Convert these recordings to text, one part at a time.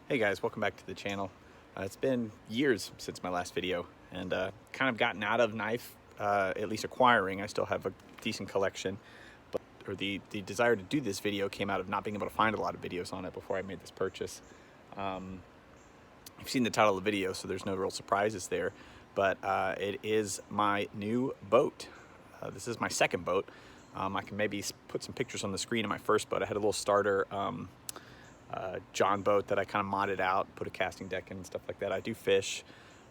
Hey guys, welcome back to the channel. It's been years since my last video, and kind of gotten out of knife, at least acquiring. I still have a decent collection, but the desire to do this video came out of not being able to find a lot of videos on it before I made this purchase. You've seen the title of the video, so there's no real surprises there, but it is my new boat. This is my second boat. I can maybe put some pictures on the screen of my first boat. I had a little starter John boat that I kind of modded out, put a casting deck in and stuff like that. I do fish,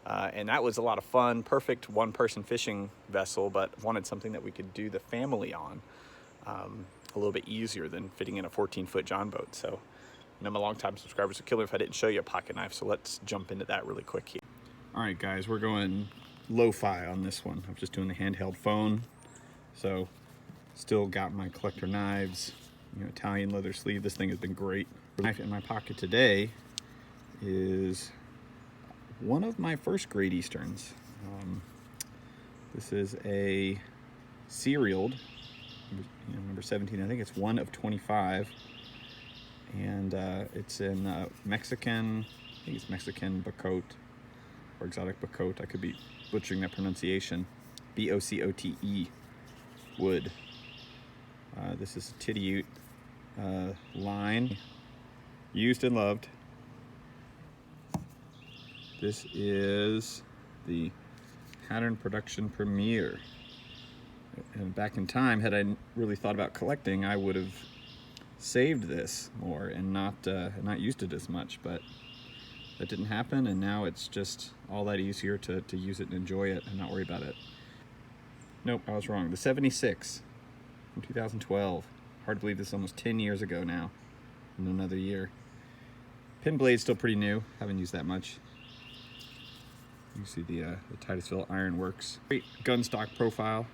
and that was a lot of fun. Perfect one-person fishing vessel, but wanted something that we could do the family on a little bit easier than fitting in a 14-foot John boat. So, you know, my longtime subscribers would kill me if I didn't show you a pocket knife, so let's jump into that really quick here. All right, guys, we're going lo-fi on this one. I'm just doing the handheld phone, so still got my collector knives, you know, Italian leather sleeve. This thing has been great. The knife in my pocket today is one of my first Great Easterns. This is a serialed, number 17. I think it's 1 of 25, and it's in Mexican. I think it's Mexican Bacote or exotic Bacote. I could be butchering that pronunciation. B-O-C-O-T-E wood. This is a Titty line. Used and loved. This is the Pattern Production Premier. And back in time, had I really thought about collecting, I would have saved this more and not used it as much. But that didn't happen, and now it's just all that easier to use it and enjoy it and not worry about it. Nope, I was wrong. The 76 from 2012. Hard to believe this is almost 10 years ago now. In another year. Pin blade's still pretty new. Haven't used that much. You see the Titusville Iron Works. Great gun stock profile.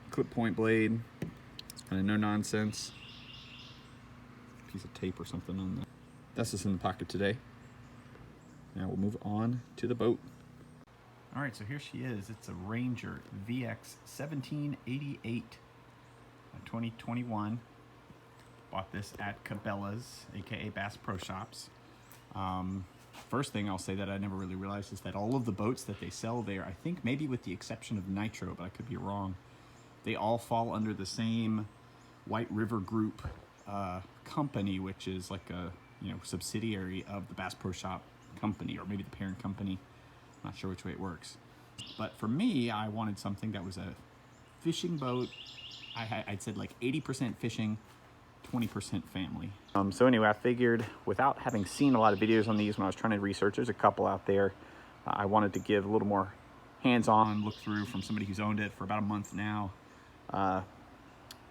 Clip point blade. Kind of no nonsense. Piece of tape or something on that. That's just in the pocket today. Now we'll move on to the boat. All right, so here she is. It's a Ranger VX1788, 2021. Bought this at Cabela's, aka Bass Pro Shops. First thing I'll say that I never really realized is that all of the boats that they sell there, I think maybe with the exception of Nitro, but I could be wrong, they all fall under the same White River Group company, which is like a subsidiary of the Bass Pro Shop company, or maybe the parent company. I'm not sure which way it works. But for me, I wanted something that was a fishing boat. I'd said like 80% fishing, 20% family. So anyway, I figured without having seen a lot of videos on these when I was trying to research, there's a couple out there. I wanted to give a little more hands-on look through from somebody who's owned it for about a month now.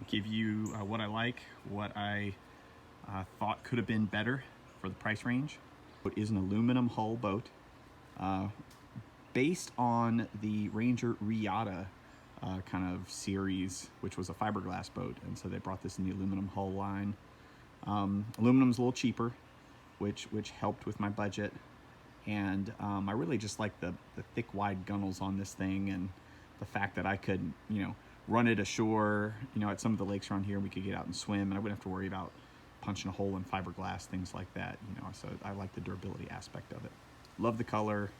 Give you what I like, what I thought could have been better for the price range. It is an aluminum hull boat based on the Ranger Riata kind of series, which was a fiberglass boat, and so they brought this in the aluminum hull line. Aluminum's a little cheaper, which helped with my budget, and I really just like the thick, wide gunnels on this thing, and the fact that I could, run it ashore, at some of the lakes around here. We could get out and swim, and I wouldn't have to worry about punching a hole in fiberglass, things like that. So I like the durability aspect of it. Love the color,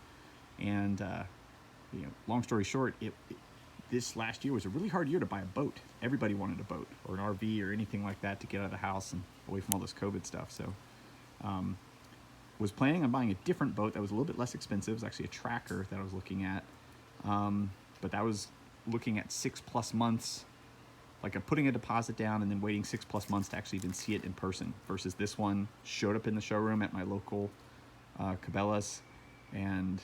and long story short, this last year was a really hard year to buy a boat. Everybody wanted a boat or an RV or anything like that to get out of the house and away from all this COVID stuff. So was planning on buying a different boat that was a little bit less expensive. It was actually a tracker that I was looking at. But that was looking at 6+ months, like putting a deposit down and then waiting 6+ months to actually even see it in person, versus this one showed up in the showroom at my local Cabela's, and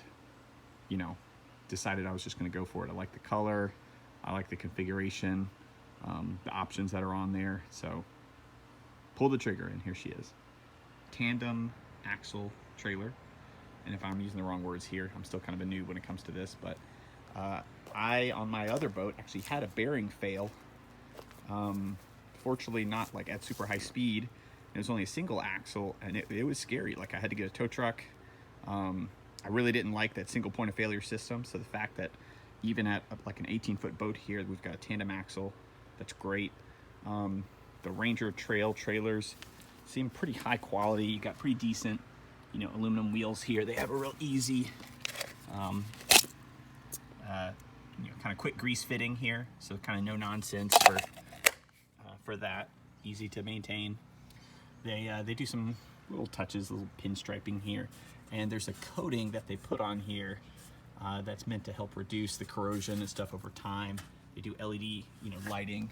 decided I was just going to go for it. I like the color, I like the configuration, the options that are on there. So pulled the trigger, and here she is. Tandem axle trailer, and if I'm using the wrong words here, I'm still kind of a noob when it comes to this, but I, on my other boat, actually had a bearing fail. Fortunately not like at super high speed. It was only a single axle, and it was scary. Like I had to get a tow truck. I really didn't like that single point of failure system. So the fact that even at like an 18-foot boat here, we've got a tandem axle, that's great. The Ranger trailers seem pretty high quality. You got pretty decent aluminum wheels here. They have a real easy, kind of quick grease fitting here, so kind of no nonsense for that. Easy to maintain. They do some little touches, little pinstriping here, and there's a coating that they put on here that's meant to help reduce the corrosion and stuff over time. They do LED, lighting,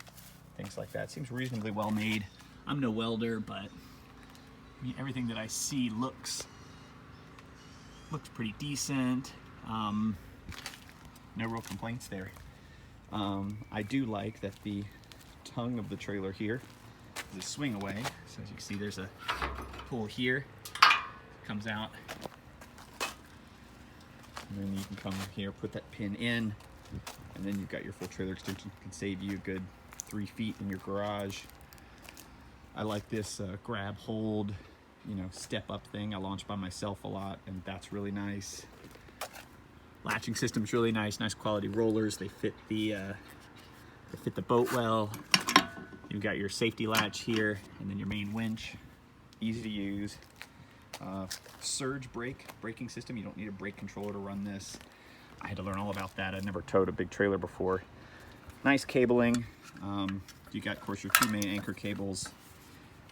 things like that. Seems reasonably well made. I'm no welder, but I mean, everything that I see looks pretty decent. No real complaints there. I do like that the tongue of the trailer here is a swing away. So as you can see, there's a pull here, comes out, and then you can come here, put that pin in, and then you've got your full trailer extension. It can save you a good 3 feet in your garage. I like this grab hold, step up thing. I launch by myself a lot, and that's really nice. Latching system is really nice. Nice quality rollers. They fit the boat well. You've got your safety latch here, and then your main winch. Easy to use. Surge braking system. You don't need a brake controller to run this. I had to learn all about that. I'd never towed a big trailer before. Nice cabling. You got, of course, your 2 main anchor cables,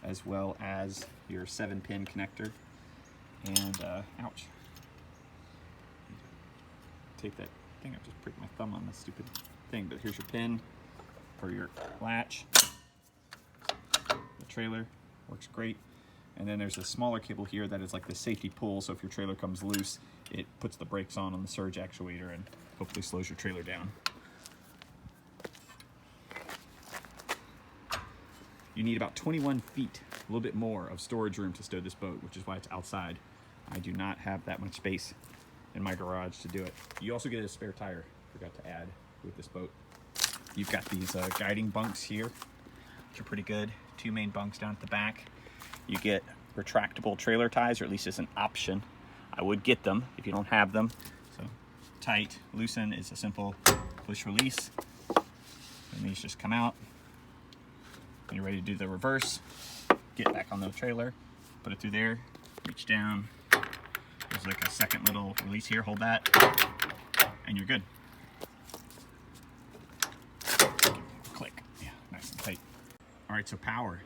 as well as your 7-pin connector. And ouch. Take that thing, I just pricked my thumb on this stupid thing, but here's your pin for your latch. The trailer works great. And then there's a smaller cable here that is like the safety pull, so if your trailer comes loose, it puts the brakes on the surge actuator and hopefully slows your trailer down. You need about 21 feet, a little bit more of storage room to stow this boat, which is why it's outside. I do not have that much space in my garage to do it. You also get a spare tire, forgot to add with this boat. You've got these guiding bunks here, which are pretty good. 2 main bunks down at the back. You get retractable trailer ties, or at least as an option. I would get them if you don't have them. So tight, loosen is a simple push release. And these just come out. When you're ready to do the reverse, get back on the trailer, put it through there, reach down. There's like a second little release here, hold that, and you're good. Click, yeah, nice and tight. All right, so power.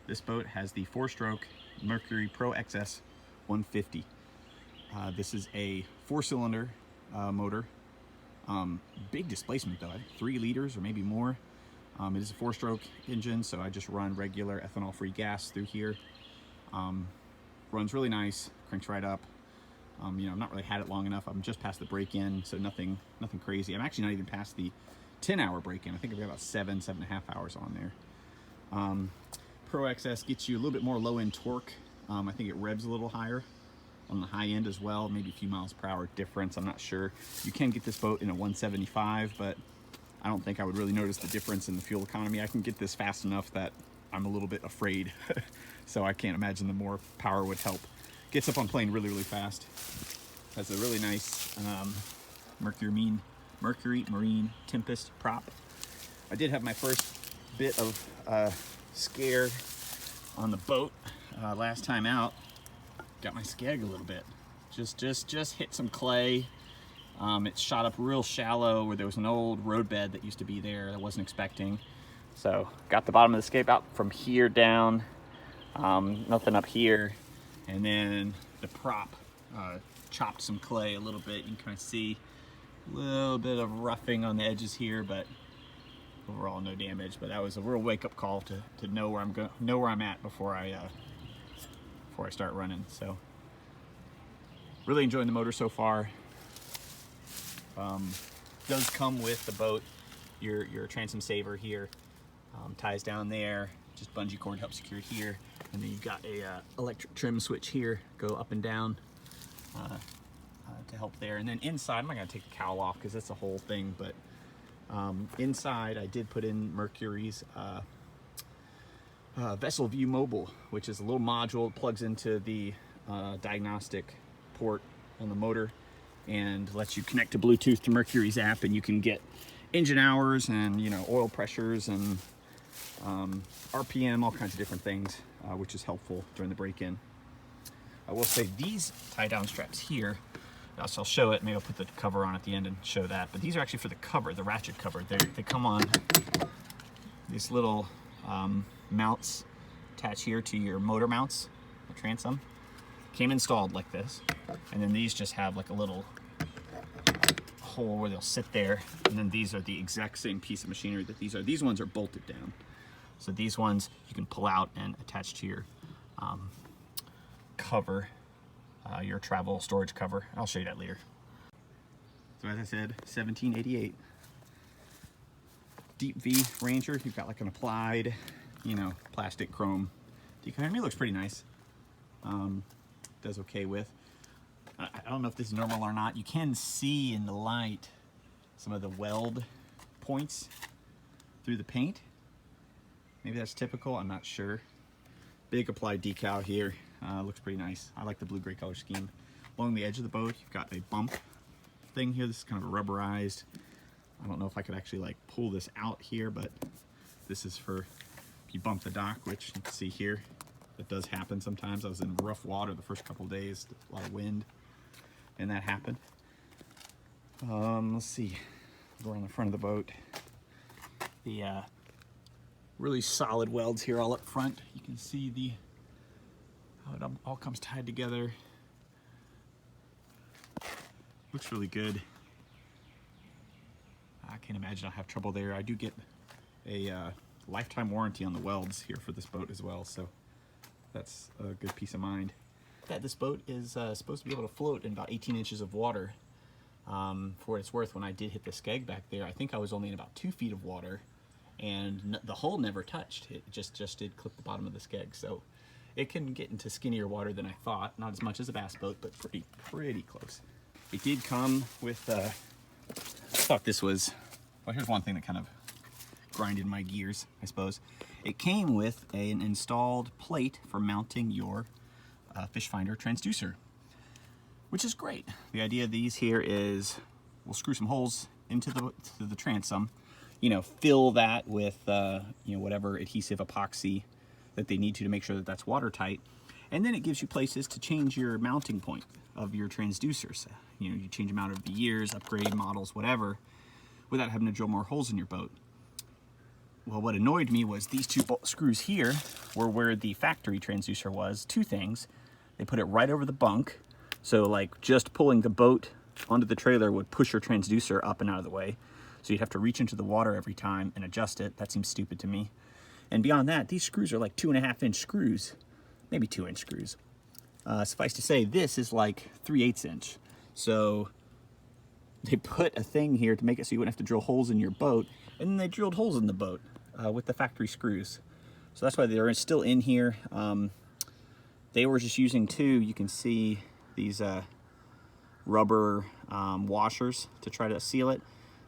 This boat has the 4-stroke Mercury Pro XS 150. This is a 4-cylinder motor. Big displacement though, 3 liters or maybe more. It is a 4-stroke engine, so I just run regular ethanol-free gas through here. Runs really nice, cranks right up. I've not really had it long enough. I'm just past the break-in, so nothing crazy. I'm actually not even past the 10-hour break-in. I think I've got about 7.5 hours on there. Pro XS gets you a little bit more low-end torque. I think it revs a little higher on the high end as well, maybe a few miles per hour difference. I'm not sure. You can get this boat in a 175, but I don't think I would really notice the difference in the fuel economy. I can get this fast enough that I'm a little bit afraid, so I can't imagine the more power would help. Gets up on plane really, really fast. Has a really nice Mercury Marine Tempest prop. I did have my first bit of scare on the boat last time out. Got my skeg a little bit. Just hit some clay. It shot up real shallow where there was an old roadbed that used to be there that I wasn't expecting. So got the bottom of the scape out from here down, nothing up here. And then the prop chopped some clay a little bit. You can kind of see a little bit of roughing on the edges here, but overall no damage. But that was a real wake-up call to know where I'm at before I start running. So really enjoying the motor so far. Does come with the boat your transom saver here. Ties down there, just bungee cord helps secure it here, and then you've got a electric trim switch here, go up and down to help there. And then inside, I'm not gonna take the cowl off because that's a whole thing, but inside I did put in Mercury's Vessel View Mobile, which is a little module. It plugs into the diagnostic port on the motor and lets you connect to Bluetooth to Mercury's app, and you can get engine hours and oil pressures and RPM, all kinds of different things, which is helpful during the break-in. I will say these tie-down straps here, so I'll show it, maybe I'll put the cover on at the end and show that, but these are actually for the cover, the ratchet cover. They come on these little mounts attached here to your motor mounts, the transom. Came installed like this, and then these just have like a little hole where they'll sit there, and then these are the exact same piece of machinery that these are. These ones are bolted down. So these ones you can pull out and attach to your cover, your travel storage cover. I'll show you that later. So as I said, 1788 Deep V Ranger. You've got like an applied, you know, plastic chrome decal. I mean, it looks pretty nice. Does okay with. I don't know if this is normal or not. You can see in the light some of the weld points through the paint. Maybe that's typical, I'm not sure. Big applied decal here, looks pretty nice. I like the blue-gray color scheme. Along the edge of the boat, you've got a bump thing here. This is kind of a rubberized. I don't know if I could actually like pull this out here, but this is for if you bump the dock, which you can see here. That does happen sometimes. I was in rough water the first couple of days, a lot of wind, and that happened. Let's see, go around the front of the boat. The really solid welds here all up front. You can see how it all comes tied together. Looks really good. I can't imagine I'll have trouble there. I do get a lifetime warranty on the welds here for this boat as well, so that's a good peace of mind. This boat is supposed to be able to float in about 18 inches of water. For what it's worth, when I did hit the skeg back there, I think I was only in about 2 feet of water, and the hull never touched. It just did clip the bottom of the skeg, so it can get into skinnier water than I thought. Not as much as a bass boat, but pretty close. It did come with, I thought this was, well, here's one thing that kind of grinded my gears, I suppose. It came with an installed plate for mounting your fish finder transducer, which is great. The idea of these here is we'll screw some holes into the transom, you know, fill that with you know, whatever adhesive epoxy that they need to make sure that that's watertight, and then it gives you places to change your mounting point of your transducers. You know, you change them out over the years, upgrade models, whatever, without having to drill more holes in your boat. Well, what annoyed me was these two screws here were where the factory transducer was. Two things. They put it right over the bunk, so like just pulling the boat onto the trailer would push your transducer up and out of the way. So you'd have to reach into the water every time and adjust it. That seems stupid to me. And beyond that, these screws are like 2.5-inch screws, maybe 2-inch screws. Suffice to say, this is like 3/8 inch. So they put a thing here to make it so you wouldn't have to drill holes in your boat, and then they drilled holes in the boat with the factory screws. So that's why they're still in here. They were just using two, you can see these rubber washers to try to seal it.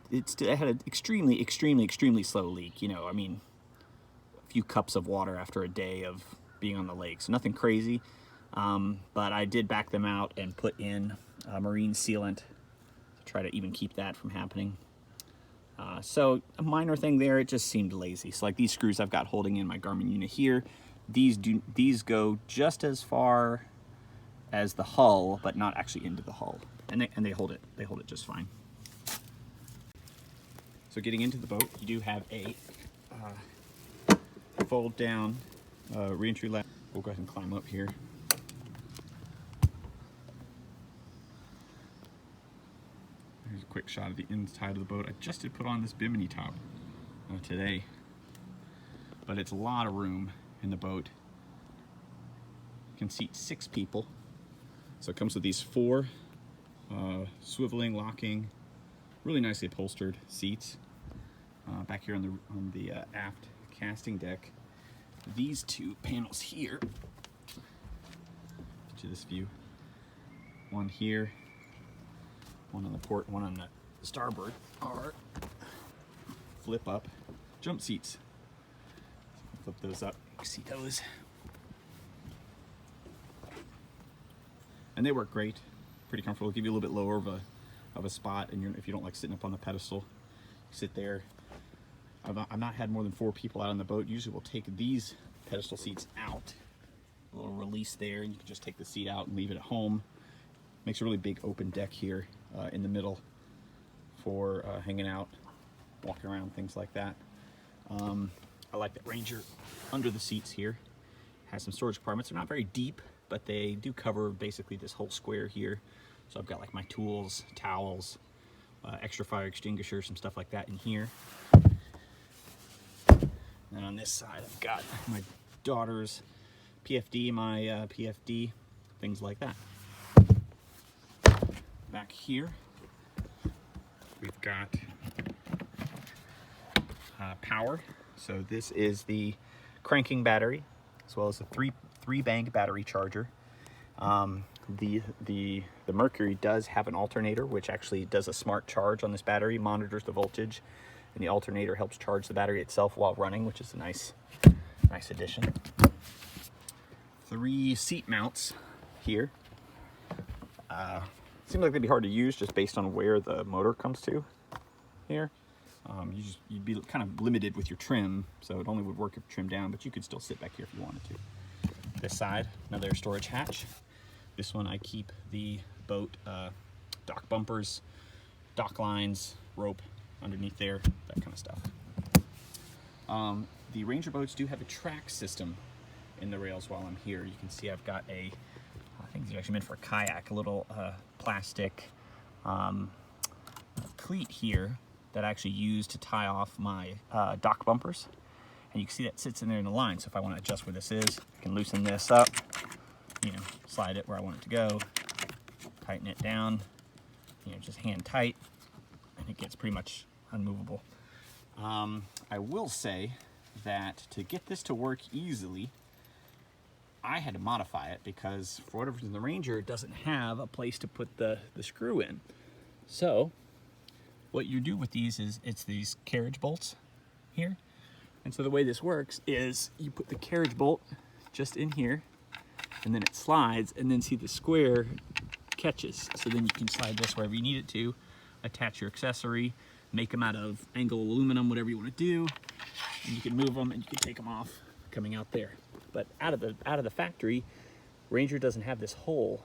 It had an extremely slow leak. You know, I mean, a few cups of water after a day of being on the lake. So nothing crazy, but I did back them out and put in marine sealant to try to even keep that from happening. So a minor thing there, it just seemed lazy. So like these screws I've got holding in my Garmin unit here, these go just as far as the hull, but not actually into the hull, and they hold it just fine. So getting into the boat, you do have a fold down re-entry ladder. We'll go ahead and climb up here. Here's a quick shot of the inside of the boat. I just did put on this bimini top today, but it's a lot of room in the boat. You can seat 6 people. So it comes with these 4 swiveling, locking, really nicely upholstered seats. Back here on the aft casting deck, these 2 panels here, get you this view, one here, one on the port, one on the starboard, are flip up jump seats. So flip those up, you can see those. And they work great, pretty comfortable, give you a little bit lower of a spot, and if you don't like sitting up on the pedestal, you sit there. I've not had more than 4 people out on the boat. Usually we'll take these pedestal seats out a little release there, and you can just take the seat out and leave it at home. Makes a really big open deck here in the middle for hanging out, walking around, things like that. I like that Ranger under the seats here. Has some storage compartments. They're not very deep, but they do cover basically this whole square here. So I've got like my tools, towels, extra fire extinguisher, some stuff like that in here. And on this side, I've got my daughter's PFD, my PFD, things like that. Back here, we've got power. So this is the cranking battery, as well as a three bank battery charger. The Mercury does have an alternator, which actually does a smart charge on this battery, monitors the voltage, and the alternator helps charge the battery itself while running, which is a nice addition. 3 seat mounts here. Seems like they'd be hard to use just based on where the motor comes to here. You'd be kind of limited with your trim, so it only would work if trimmed down, but you could still sit back here if you wanted to. This side, another storage hatch. This one I keep the boat dock bumpers, dock lines, rope underneath there, that kind of stuff. The Ranger boats do have a track system in the rails while I'm here. You can see I've got I think these are actually meant for a kayak, a little plastic cleat here that I actually use to tie off my dock bumpers. And you can see that sits in there in the line. So if I want to adjust where this is, I can loosen this up, slide it where I want it to go, tighten it down, just hand tight, and it gets pretty much unmovable. I will say that to get this to work easily, I had to modify it because for whatever reason the Ranger doesn't have a place to put the screw in. So what you do with these is it's these carriage bolts here. And so the way this works is you put the carriage bolt just in here, and then it slides, and then see the square catches. So then you can slide this wherever you need it to, attach your accessory, make them out of angle aluminum, whatever you want to do, and you can move them and you can take them off coming out there. But out of the factory, Ranger doesn't have this hole,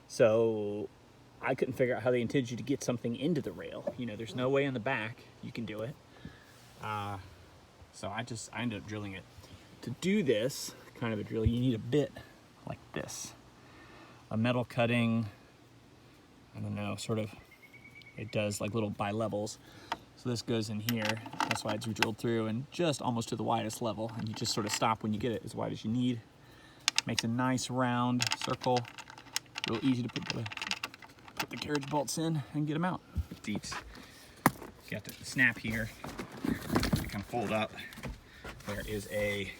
so I couldn't figure out how they intended you to get something into the rail. There's no way on the back you can do it. So I ended up drilling it. To do this kind of a drill, you need a bit like this. A metal cutting, I don't know, sort of, it does like little bi-levels. So this goes in here, that's why it's drilled through, and just almost to the widest level. And you just sort of stop when you get it as wide as you need. Makes a nice round circle. Real easy to put the carriage bolts in and get them out. These, got the snap here. They kind of fold up. There is a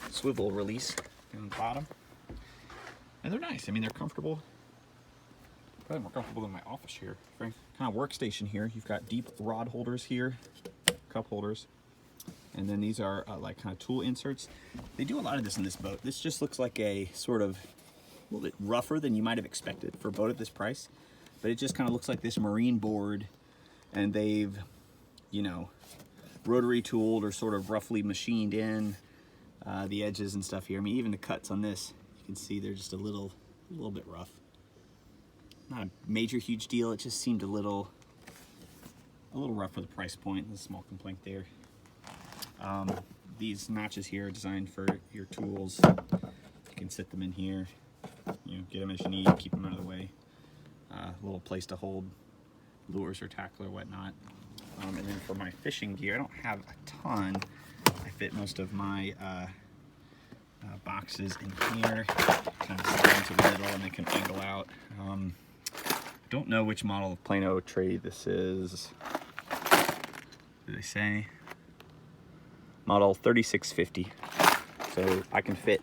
swivel release on the bottom. And they're nice. I mean, they're comfortable. Probably more comfortable than my office here. Kind of workstation here. You've got deep rod holders here, cup holders. And then these are like kind of tool inserts. They do a lot of this in this boat. This just looks like a sort of a little bit rougher than you might have expected for a boat at this price. But it just kind of looks like this marine board, and they've, rotary tooled or sort of roughly machined in the edges and stuff here. I mean, even the cuts on this, you can see they're just a little bit rough. Not a major, huge deal. It just seemed a little rough for the price point. There's a small complaint there. These notches here are designed for your tools. You can sit them in here. Get them as you need, keep them out of the way. A little place to hold lures or tackle or whatnot. And then for my fishing gear, I don't have a ton. I fit most of my boxes in here, kind of slide into the middle, and they can angle out. Don't know which model of Plano tray this is. Did they say? Model 3650. So I can fit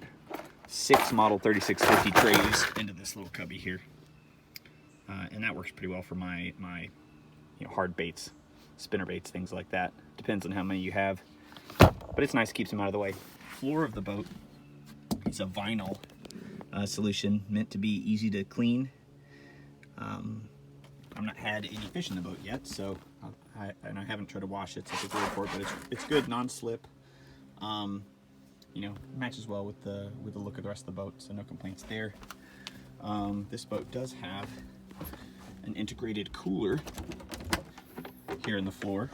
6 model 3650 trays into this little cubby here. And that works pretty well for my hard baits, spinner baits, things like that. Depends on how many you have. But it's nice, keeps them out of the way. Floor of the boat is a vinyl solution meant to be easy to clean. I've not had any fish in the boat yet, so I haven't tried to wash it, so it's a good report, but it's good, non-slip. you know, matches well with the look of the rest of the boat, so no complaints there. This boat does have an integrated cooler here in the floor.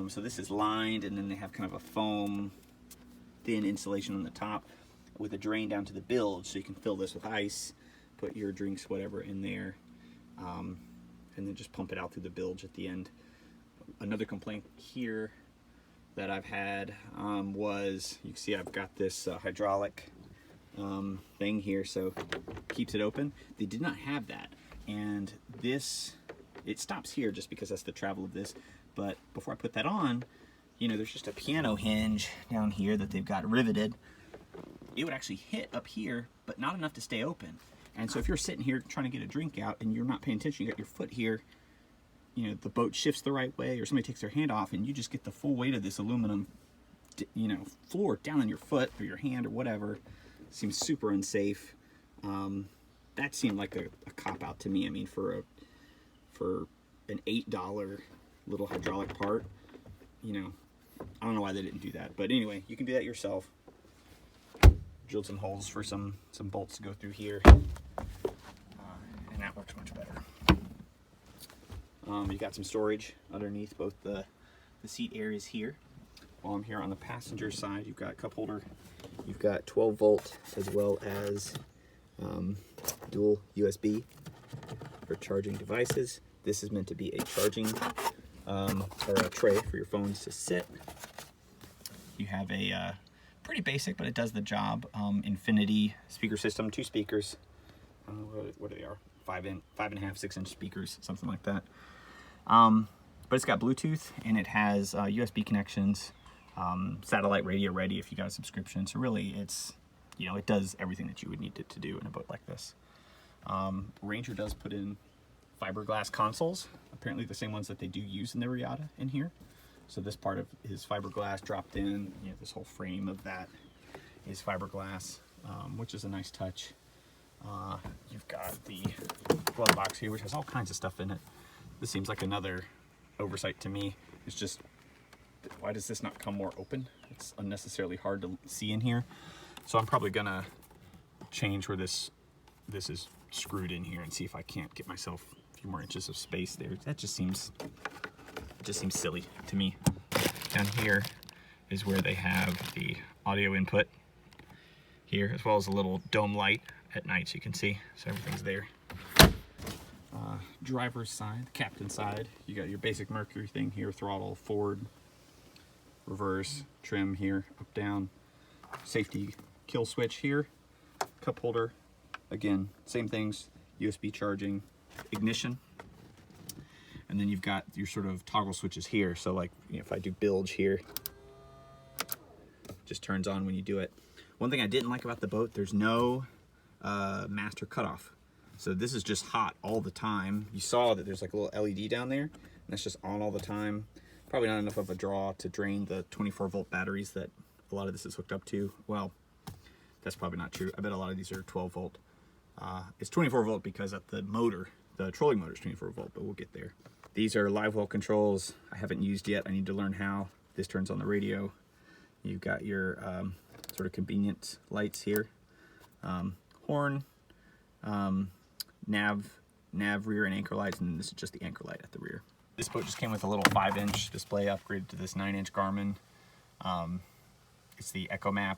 So this is lined, and then they have kind of a foam thin insulation on the top with a drain down to the bilge, so you can fill this with ice, put your drinks, whatever, in there, and then just pump it out through the bilge at the end. Another complaint here that I've had was, you can see I've got this hydraulic thing here, so keeps it open. They did not have that, and this, it stops here just because that's the travel of this. But before I put that on, you know, there's just a piano hinge down here that they've got riveted. It would actually hit up here, but not enough to stay open. And so if you're sitting here trying to get a drink out and you're not paying attention, you got your foot here, you know, the boat shifts the right way, or somebody takes their hand off, and you just get the full weight of this aluminum, you know, floor down on your foot or your hand or whatever. Seems super unsafe. That seemed like a cop-out to me. I mean, for an $8 little hydraulic part, you know, I don't know why they didn't do that. But anyway, you can do that yourself. Drilled some holes for some bolts to go through here, and that works much better. You got some storage underneath both the seat areas here. While I'm here on the passenger side, you've got a cup holder. You've got 12 volt as well as dual USB for charging devices. This is meant to be a charging or a tray for your phones to sit. You have a pretty basic, but it does the job, Infinity speaker system, 2 speakers. What they are, 5.5, 6-inch speakers, something like that. But it's got Bluetooth, and it has USB connections, satellite radio ready if you got a subscription. So really, it's, you know, it does everything that you would need it to do in a boat like this. Ranger does put in fiberglass consoles, apparently the same ones that they do use in the Regatta in here. So this part of his fiberglass dropped in, you know, this whole frame of that is fiberglass, which is a nice touch. You've got the glove box here, which has all kinds of stuff in it. This seems like another oversight to me. It's just, why does this not come more open? It's unnecessarily hard to see in here. So I'm probably gonna change where this is screwed in here and see if I can't get myself a few more inches of space there. That just seems silly to me. Down here is where they have the audio input here, as well as a little dome light at night, so you can see, so everything's there. Driver's side, the captain's side, you got your basic Mercury thing here, throttle, forward, reverse, trim here, up, down, safety kill switch here, cup holder, again, same things, USB charging, ignition, and then you've got your sort of toggle switches here. So like, you know, if I do bilge here, just turns on when you do it. One thing I didn't like about the boat, there's no master cutoff. So this is just hot all the time. You saw that there's like a little LED down there, and that's just on all the time. Probably not enough of a draw to drain the 24 volt batteries that a lot of this is hooked up to. Well, that's probably not true. I bet a lot of these are 12 volt. It's 24 volt because at the motor, the trolling motor is 24 volt, but we'll get there. These are live well controls I haven't used yet. I need to learn how. This turns on the radio. You've got your sort of convenience lights here. Horn, nav rear and anchor lights, and this is just the anchor light at the rear. This boat just came with a little 5-inch display upgraded to this 9-inch Garmin. It's the EchoMap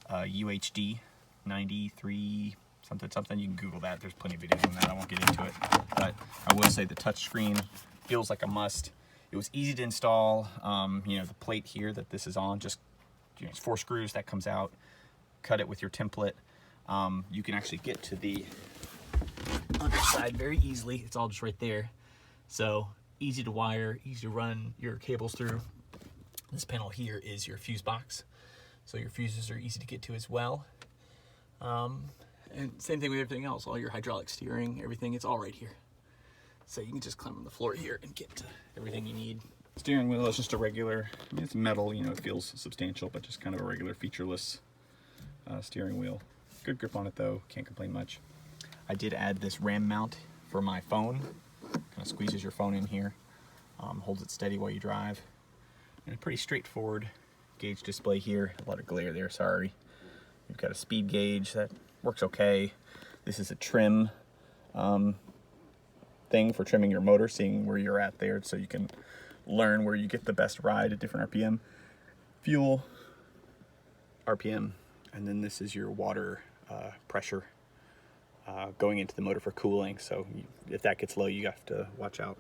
UHD 93 something. You can Google that. There's plenty of videos on that. I won't get into it. But I will say the touchscreen feels like a must. It was easy to install. You know, the plate here that this is on, just, you know, it's 4 screws that comes out. Cut it with your template. You can actually get to the underside very easily. It's all just right there. So easy to wire, easy to run your cables through. This panel here is your fuse box. So your fuses are easy to get to as well. And same thing with everything else, all your hydraulic steering, everything, it's all right here. So you can just climb on the floor here and get to everything you need. Steering wheel is just a regular, I mean, it's metal, you know, it feels substantial, but just kind of a regular featureless steering wheel. Good grip on it though, can't complain much. I did add this ram mount for my phone. Kind of squeezes your phone in here, holds it steady while you drive. And a pretty straightforward gauge display here. A lot of glare there, sorry. You've got a speed gauge that works okay. This is a trim thing for trimming your motor, seeing where you're at there, so you can learn where you get the best ride at different RPM. Fuel, RPM, and then this is your water pressure going into the motor for cooling. So if that gets low, you have to watch out.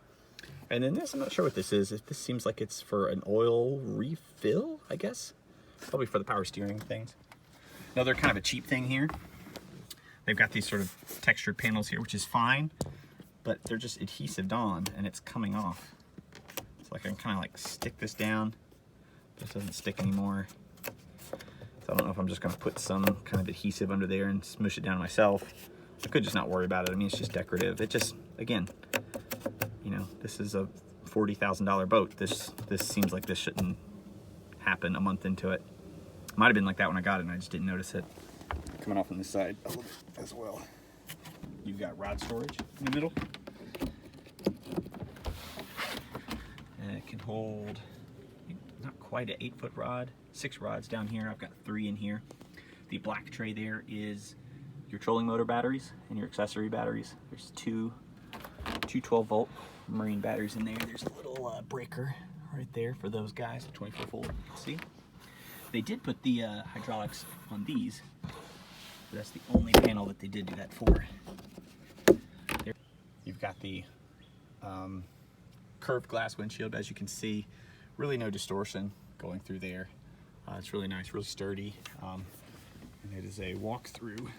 And then this, I'm not sure what this is. This seems like it's for an oil refill, I guess. Probably for the power steering things. Another kind of a cheap thing here. They've got these sort of textured panels here, which is fine, but they're just adhesived on and it's coming off. So I can kind of like stick this down, but it doesn't stick anymore. So I don't know if I'm just gonna put some kind of adhesive under there and smoosh it down myself. I could just not worry about it. I mean, it's just decorative. It just, again, you know, this is a $40,000 boat. This seems like this shouldn't happen a month into it. Might have been like that when I got it and I just didn't notice it. Coming off on this side a little bit as well. You've got rod storage in the middle. And it can hold not quite an 8-foot rod, 6 rods down here. I've got 3 in here. The black tray there is your trolling motor batteries and your accessory batteries. There's two 12-volt marine batteries in there. There's a little breaker right there for those guys, 24-volt. See? They did put the hydraulics on these. But that's the only panel that they did do that for. There. You've got the curved glass windshield, as you can see. Really no distortion going through there. It's really nice, really sturdy. And it is a walk-through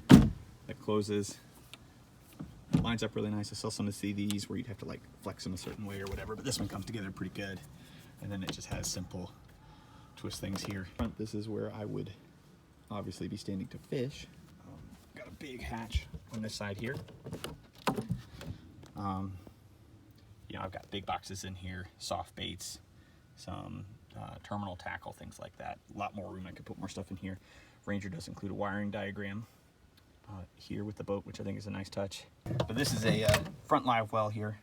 that closes, lines up really nice. I saw some of these where you'd have to like flex them a certain way or whatever, but this one comes together pretty good. And then it just has simple twist things here. This is where I would obviously be standing to fish. Got a big hatch on this side here. You know, I've got big boxes in here, soft baits, some terminal tackle, things like that. A lot more room. I could put more stuff in here. Ranger does include a wiring diagram here with the boat, which I think is a nice touch. But this is a front live well here.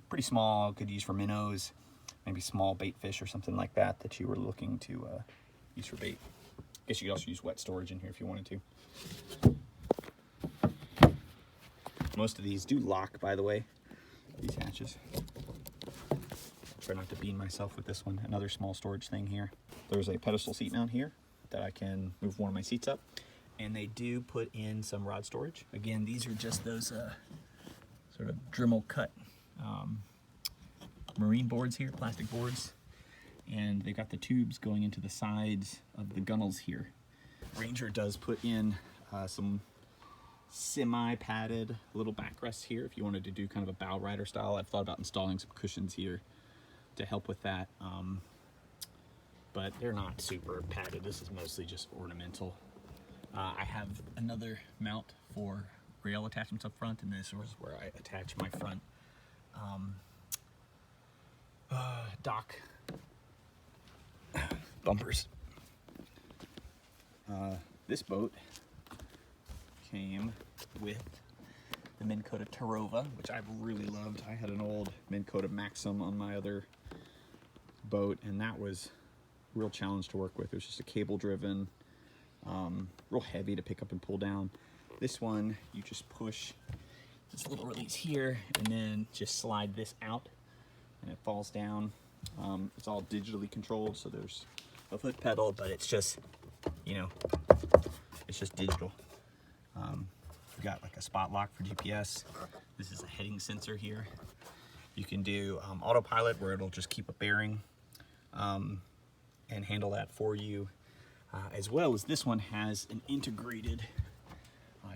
Pretty small, could use for minnows, maybe small bait fish or something like that that you were looking to use for bait. I guess you could also use wet storage in here if you wanted to. Most of these do lock, by the way, these hatches. Try not to bean myself with this one. Another small storage thing here. There's a pedestal seat mount here that I can move one of my seats up. And they do put in some rod storage. Again, these are just those sort of Dremel cut marine boards here, plastic boards. And they've got the tubes going into the sides of the gunnels here. Ranger does put in some semi-padded little backrests here if you wanted to do kind of a bow rider style. I've thought about installing some cushions here to help with that. But they're not super padded. This is mostly just ornamental. I have another mount for rail attachments up front, and this is where I attach my front dock bumpers. This boat came with the Minn Kota Tarova, which I've really loved. I had an old Minn Kota Maxim on my other boat, and that was a real challenge to work with. It was just a cable driven, real heavy to pick up and pull down. This one, you just push this little release here and then just slide this out and it falls down. It's all digitally controlled, so there's a foot pedal, but it's just, you know, it's just digital. We've got like a spot lock for GPS. This is a heading sensor here. You can do autopilot, where it'll just keep a bearing and handle that for you. As well as this one has an integrated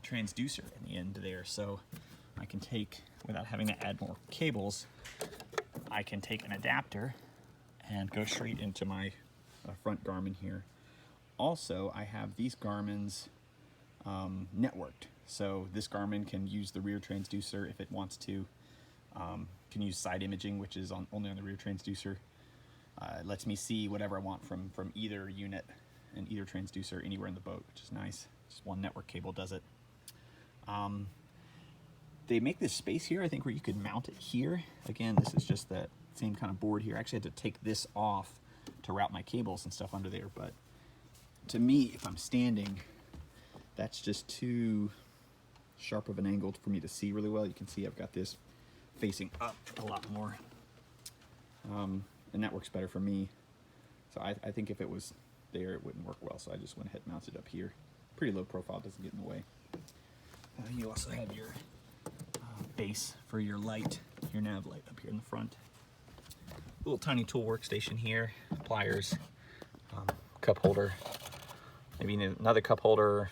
transducer in the end there, so I can take, without having to add more cables, I can take an adapter and go straight into my front Garmin here. Also, I have these Garmin's networked, so this Garmin can use the rear transducer if it wants to. Can use side imaging, which is only on the rear transducer. It lets me see whatever I want from either unit and either transducer anywhere in the boat, which is nice. Just one network cable does it. They make this space here, I think, where you could mount it here. Again, this is just that same kind of board here. I actually had to take this off to route my cables and stuff under there. But to me, if I'm standing, that's just too sharp of an angle for me to see really well. You can see I've got this facing up a lot more, and that works better for me. So I think if it was there, it wouldn't work well, so I just went ahead and mounted it up here. Pretty low profile, doesn't get in the way. You also have your base for your light, your nav light up here in the front. Little tiny tool workstation here, pliers, cup holder, maybe another cup holder,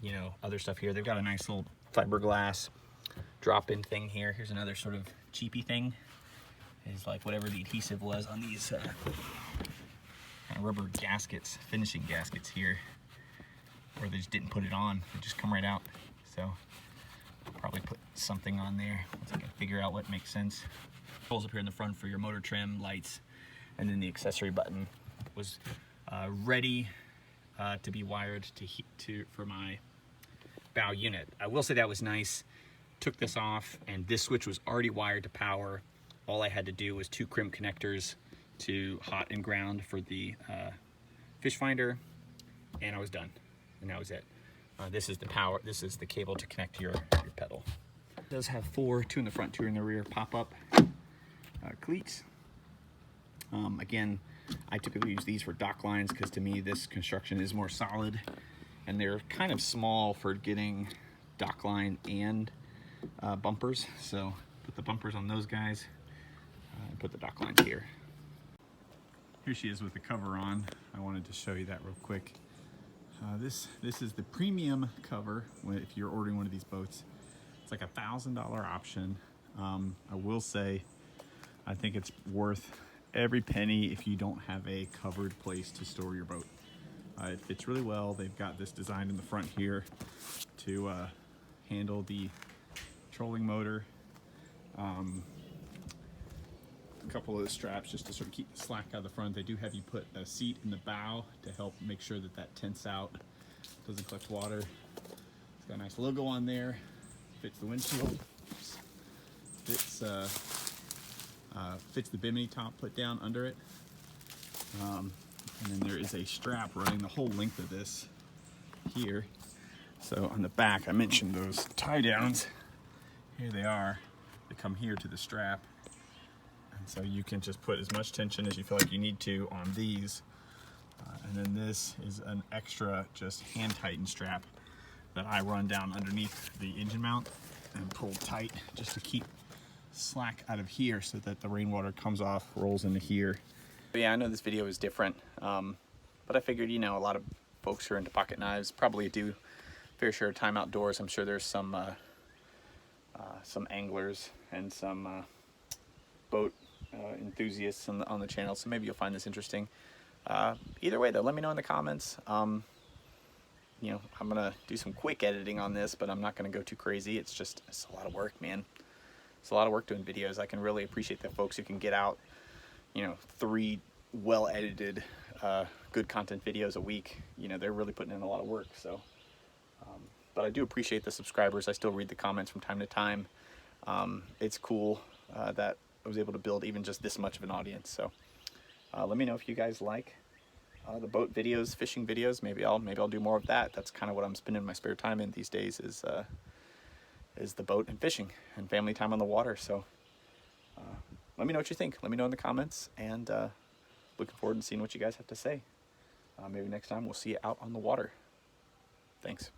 you know, other stuff here. They've got a nice little fiberglass drop-in thing here. Here's another sort of cheapy thing. It's like whatever the adhesive was on these kind of rubber gaskets, finishing gaskets here, or they just didn't put it on. They just come right out. So I'll probably put something on there once I can figure out what makes sense. Holes up here in the front for your motor trim, lights, and then the accessory button was ready to be wired for my bow unit. I will say that was nice. Took this off, and this switch was already wired to power. All I had to do was 2 crimp connectors to hot and ground for the fish finder, and I was done. And that was it. This is the power. This is the cable to connect your pedal. It does have 4, 2 in the front, 2 in the rear, pop-up cleats. Again, I typically use these for dock lines because to me this construction is more solid, and they're kind of small for getting dock line and bumpers. So put the bumpers on those guys and put the dock lines here. Here she is with the cover on. I wanted to show you that real quick. This is the premium cover if you're ordering one of these boats. It's like $1,000 option. I will say I think it's worth every penny if you don't have a covered place to store your boat. It fits really well. They've got this designed in the front here to handle the trolling motor. A couple of the straps just to sort of keep the slack out of the front. They do have you put a seat in the bow to help make sure that that tents out, doesn't collect water. It's got a nice logo on there. Fits the windshield. Fits the bimini top put down under it. And then there is a strap running the whole length of this here. So on the back, I mentioned those tie downs. Here they are. They come here to the strap. And so you can just put as much tension as you feel like you need to on these. And then this is an extra just hand tightened strap that I run down underneath the engine mount and pull tight just to keep slack out of here so that the rainwater comes off, rolls into here. But yeah, I know this video is different, but I figured, you know, a lot of folks who are into pocket knives probably do a fair share of time outdoors. I'm sure there's some anglers and some boat enthusiasts on the channel, so maybe you'll find this interesting. Either way though, let me know in the comments. You know, I'm gonna do some quick editing on this, but I'm not gonna go too crazy. It's a lot of work, man. It's a lot of work doing videos. I can really appreciate the folks who can get out, you know, 3 well edited good content videos a week. You know, they're really putting in a lot of work. So but I do appreciate the subscribers. I still read the comments from time to time. It's cool that I was able to build even just this much of an audience. So let me know if you guys like the boat videos, fishing videos. Maybe I'll do more of that. That's kind of what I'm spending my spare time in these days is the boat and fishing and family time on the water. So let me know what you think. Let me know in the comments, and looking forward to seeing what you guys have to say. Maybe next time we'll see you out on the water. Thanks.